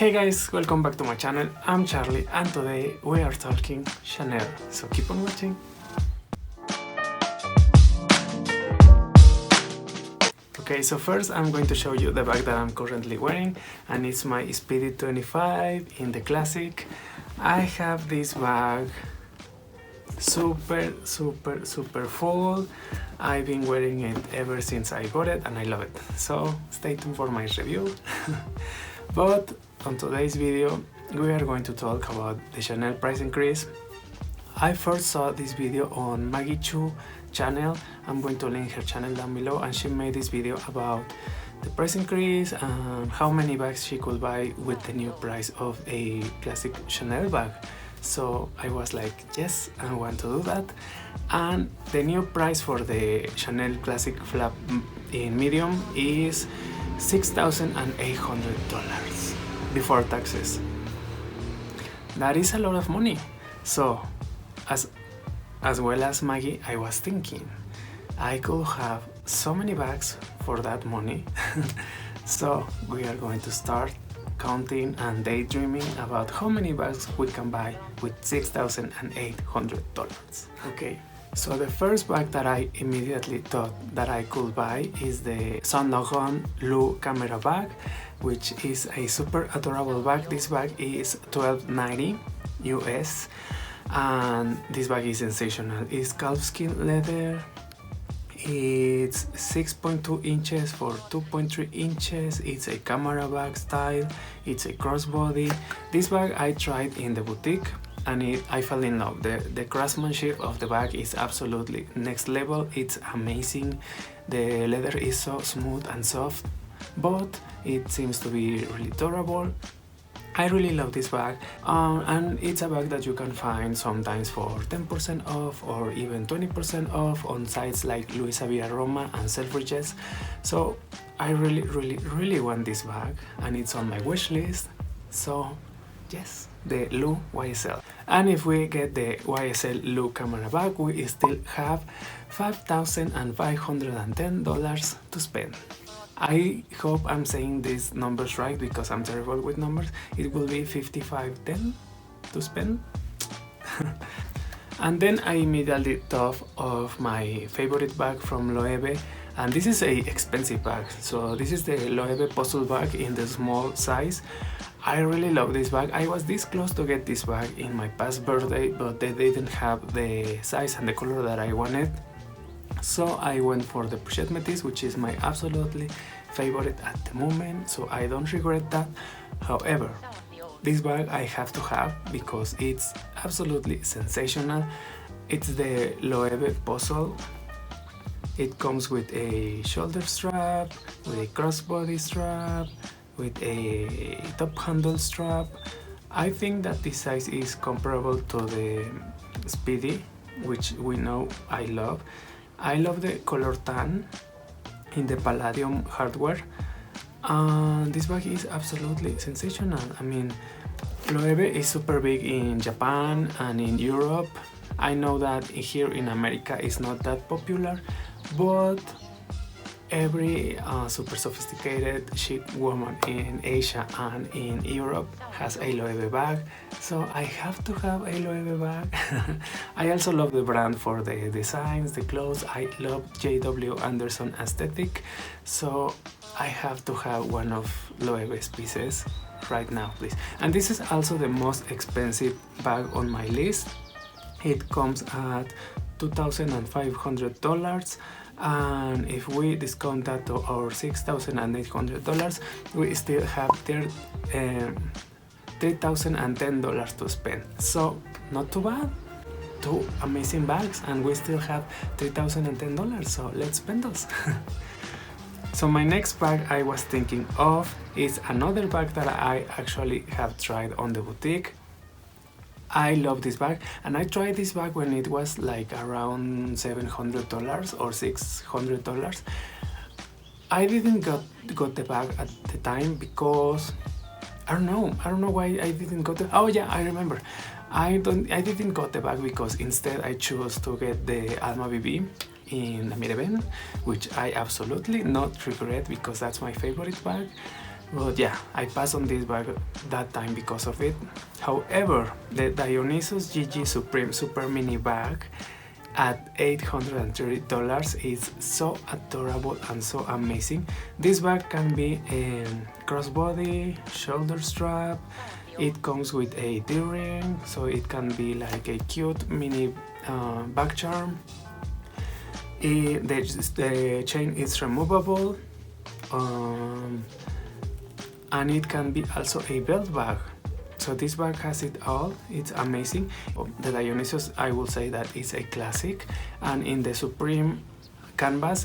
Hey guys, welcome back to my channel. I'm Charlie and today we are talking Chanel, so keep on watching. Okay, so first I'm going to show you the bag that I'm currently wearing, and it's my Speedy 25 in the classic. I have this bag super full. I've been wearing it ever since I bought it and I love it, so stay tuned for my review. But on today's video we are going to talk about the Chanel price increase. I first saw this video on Maggie Chu channel. I'm going to link her channel down below, and she made this video about the price increase and how many bags she could buy with the new price of a classic Chanel bag. So I was like, yes, I want to do that. And the new price for the Chanel classic flap in medium is $6,800 before taxes. That is a lot of money. So as well as Maggie, I was thinking I could have so many bags for that money. So we are going to start counting and daydreaming about how many bags we can buy with $6,800. Okay, so the first bag that I immediately thought that I could buy is the Saint Laurent LOEWE camera bag, which is a super adorable bag. This bag is $12.90 US, and this bag is sensational. It's calfskin leather. It's 6.2 inches for 2.3 inches. It's a camera bag style. It's a crossbody. This bag I tried in the boutique and I fell in love. The craftsmanship of the bag is absolutely next level. It's amazing. The leather is so smooth and soft, but it seems to be really durable. I really love this bag, and it's a bag that you can find sometimes for 10% off or even 20% off on sites like Luisa Via Roma and Selfridges. So I really want this bag, and it's on my wish list. So yes, the LOEWE YSL. And if we get the YSL LOEWE camera bag, we still have $5,510 to spend. I hope I'm saying these numbers right because I'm terrible with numbers. It will be $5,510 to spend. And then I immediately thought of my favorite bag from LOEWE, and this is a expensive bag. So this is the LOEWE puzzle bag in the small size. I really love this bag. I was this close to get this bag in my past birthday, but they didn't have the size and the color that I wanted. So I went for the Pochette Métis, which is my absolutely favorite at the moment, so I don't regret that. However, this bag I have to have because it's absolutely sensational. It's the LOEWE Puzzle. It comes with a shoulder strap, with a crossbody strap, with a top handle strap. I think that this size is comparable to the Speedy, which we know I love. I love the color tan in the palladium hardware. This bag is absolutely sensational. I mean, LOEWE is super big in Japan and in Europe. I know that here in America it's not that popular, but every super sophisticated chic woman in Asia and in Europe has a LOEWE bag, so I have to have a LOEWE bag. I also love the brand for the designs, the clothes. I love J.W. Anderson aesthetic, so I have to have one of LOEWE's pieces right now, please. And this is also the most expensive bag on my list. It comes at $2,500. And if we discount that to our $6,800, we still have $3,010 to spend. So not too bad. Two amazing bags, and we still have $3,010. So let's spend those. So my next bag I was thinking of is another bag that I actually have tried on the boutique. I love this bag, and I tried this bag when it was like around $700 or $600. I didn't got the bag at the time because I don't know why I didn't got it. Oh yeah, I remember. I didn't got the bag because instead I chose to get the Alma BB in the Miraben, which I absolutely not regret because that's my favorite bag. But yeah, I passed on this bag that time because of it. However, the Dionysus GG Supreme Super Mini bag at $830 is so adorable and so amazing. This bag can be a crossbody, shoulder strap. It comes with a D-ring, so it can be like a cute mini bag charm. The chain is removable, and it can be also a belt bag. So this bag has it all. It's amazing. The Dionysus, I will say that it's a classic, and in the Supreme canvas,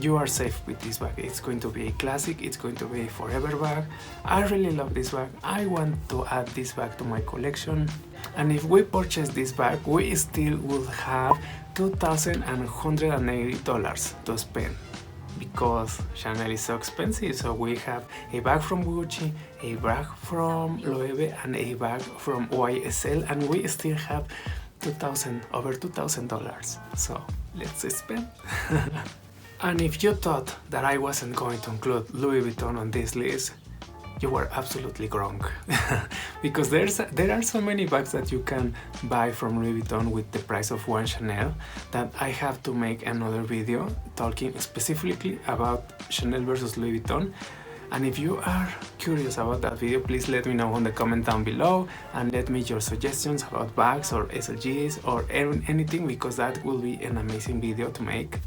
you are safe with this bag. It's going to be a classic, it's going to be a forever bag. I really love this bag. I want to add this bag to my collection. And if we purchase this bag, we still will have $2,180 to spend, because Chanel is so expensive. So we have a bag from Gucci, a bag from LOEWE, and a bag from YSL, and we still have over $2,000. So let's spend. And if you thought that I wasn't going to include Louis Vuitton on this list, you were absolutely wrong. Because there are so many bags that you can buy from Louis Vuitton with the price of one Chanel that I have to make another video talking specifically about Chanel versus Louis Vuitton. And if you are curious about that video, please let me know on the comment down below and let me your suggestions about bags or SLGs or anything, because that will be an amazing video to make.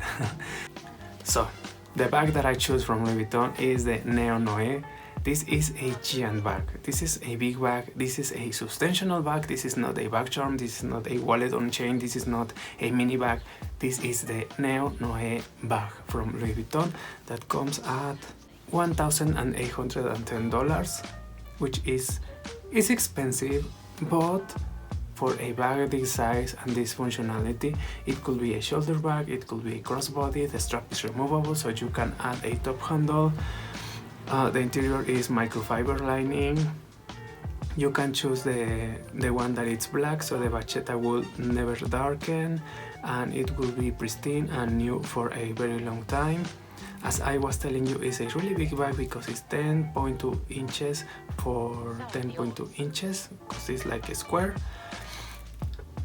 So, the bag that I choose from Louis Vuitton is the NÉONOÉ. This is a giant bag. This is a big bag. This is a substantial bag. This is not a bag charm. This is not a wallet on chain. This is not a mini bag. This is the NÉONOÉ bag from Louis Vuitton that comes at $1,810, which is expensive, but for a bag this size and this functionality, it could be a shoulder bag, it could be a crossbody. The strap is removable, so you can add a top handle. The interior is microfiber lining. You can choose the one that is black, so the vachetta will never darken, and it will be pristine and new for a very long time. As I was telling you, it's a really big bag because it's 10.2 inches for 10.2 inches, because it's like a square.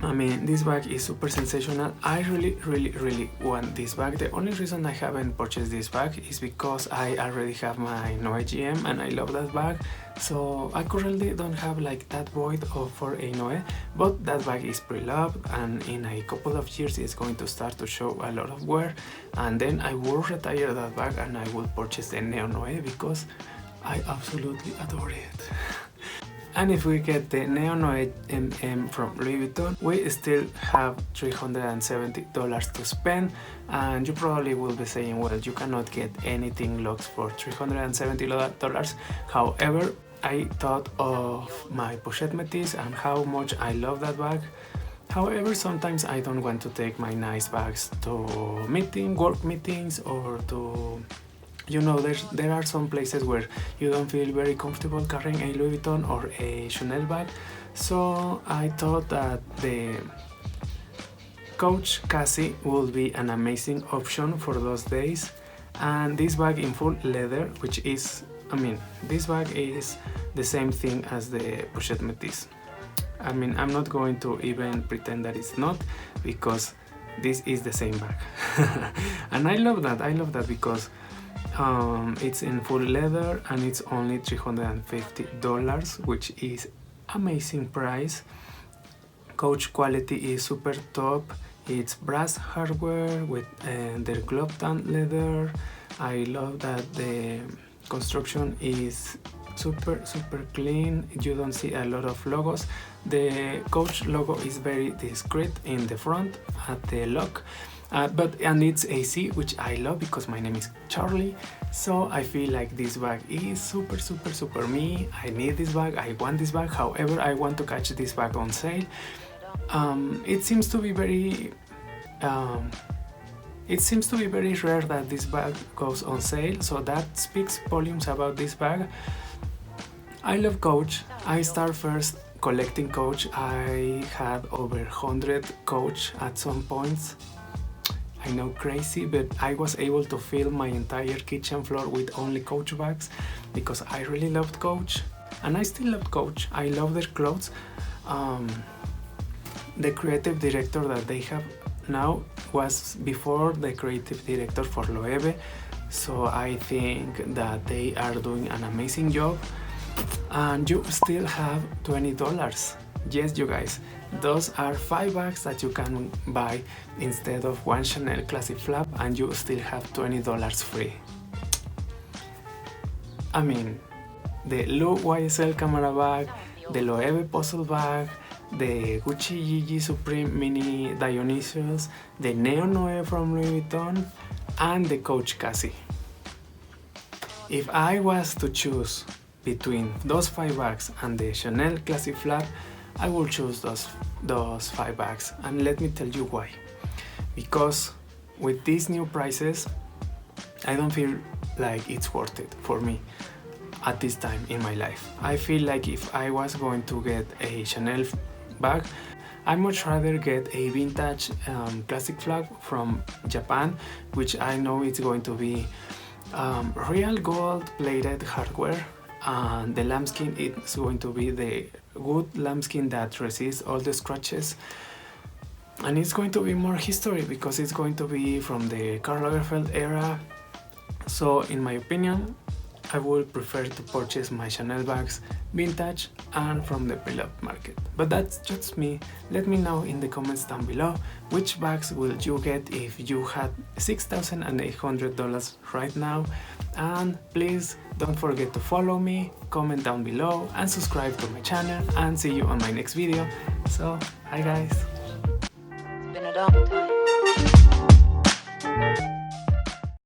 I mean, this bag is super sensational. I really want this bag. The only reason I haven't purchased this bag is because I already have my NÉONOÉ GM and I love that bag. So I currently don't have like that void for a NÉONOÉ, but that bag is pre-loved, and in a couple of years it's going to start to show a lot of wear, and then I will retire that bag and I will purchase the NÉONOÉ because I absolutely adore it. And if we get the NÉONOÉ MM from Louis Vuitton, we still have $370 to spend, and you probably will be saying, well, you cannot get anything luxe for $370. However, I thought of my pochette métis and how much I love that bag. However, sometimes I don't want to take my nice bags to work meetings, or to, you know, there are some places where you don't feel very comfortable carrying a Louis Vuitton or a Chanel bag. So I thought that the Coach Cassie would be an amazing option for those days. And this bag in full leather, which is, I mean, this bag is the same thing as the pochette métis. I mean, I'm not going to even pretend that it's not, because this is the same bag. And I love that because it's in full leather and it's only $350, which is amazing price. Coach quality is super top. It's brass hardware with their glove tanned leather. I love that the construction is super clean. You don't see a lot of logos. The Coach logo is very discreet in the front at the lock. And it's AC, which I love because my name is Charlie. So I feel like this bag is super me. I need this bag, I want this bag. However, I want to catch this bag on sale. It seems to be very rare that this bag goes on sale, so that speaks volumes about this bag. I love Coach. I started first collecting Coach. I had over 100 Coach at some points. I know, crazy, but I was able to fill my entire kitchen floor with only Coach bags because I really loved Coach, and I still love Coach. I love their clothes. The creative director that they have now was before the creative director for LOEWE, so I think that they are doing an amazing job. And you still have $20. Yes, you guys, those are 5 bags that you can buy instead of one Chanel classic flap, and you still have $20 free. I mean, the LOEWE YSL camera bag, the LOEWE puzzle bag, the Gucci GG Supreme mini Dionysus, the NÉONOÉ from Louis Vuitton, and the Coach Cassie. If I was to choose between those 5 bags and the Chanel classic flap, I will choose those 5 bags, and let me tell you why. Because with these new prices, I don't feel like it's worth it for me at this time in my life. I feel like if I was going to get a Chanel bag, I'd much rather get a vintage classic flap from Japan, which I know it's going to be real gold plated hardware, and the lambskin is going to be the good lambskin that resists all the scratches, and it's going to be more history because it's going to be from the Karl Lagerfeld era. So in my opinion, I would prefer to purchase my Chanel bags vintage and from the pre-loved market. But that's just me. Let me know in the comments down below which bags will you get if you had $6,800 right now. And please don't forget to follow me, comment down below, and subscribe to my channel, and see you on my next video. So, hi guys. It's been a long time.